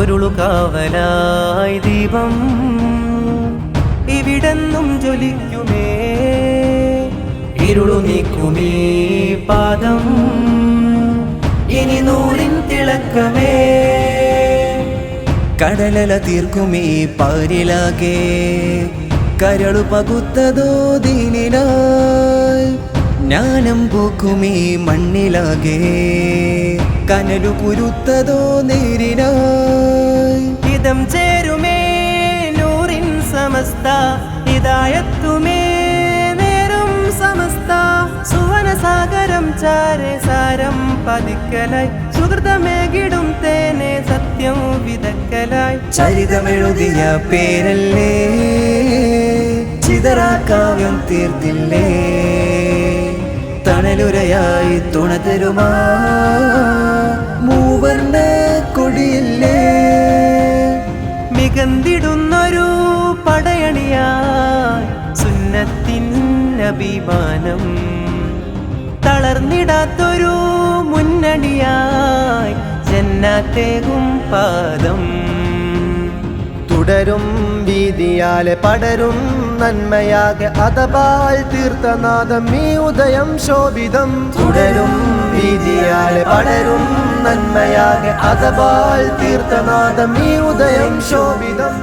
പൊരുളു കാവലായി ദീപം ഇവിടെന്നും ജ്വലിക്കുമേ ഇരുളു നീക്കുമീ പാദം ഇനി നൂറിൻ തിളക്കമേ കടലല തീർക്കുമീ പാരിലാകെ കരളു പകുത്തതോ ദീനിനായി ജ്ഞാനം പൂക്കുമീ മണ്ണിലാകെ കനലു കുരുത്തതോ നേരിനായി ഇതം ചേരുമേ നൂറിൻ സമസ്ത ഹിദായത്തുമേ നേരും സമസ്ത സുവനസാഗരം ചാരെ സാരം പതിക്കലായി സുഹൃതമേകിടും തേനെ സത്യം വിതക്കലായി ചരിതമെഴുതിയ പേരല്ലേ ചിതറാക്കാവ്യം തീർത്തില്ലേ തണലുരയായി തുണ തരുമാ മൂവർണ്ണ കൊടിയില്ലേ മികന്തിടുന്നൊരു പടയണിയായി സുന്നത്തിൻ അഭിമാനം തളർന്നിടാത്തൊരു മുന്നണിയായി ജന്നാത്തേകും പാദം തുടരും വീതിയാലെ പടരും നന്മയാകെ അതപാൽ തീർത്ഥനാദം ഈ ഉദയം ശോഭിതം തുടരും വീതിയാലെ പടരും നന്മയാകെ അതപാൽ തീർത്ഥനാദം ഈ ഉദയം ശോഭിതം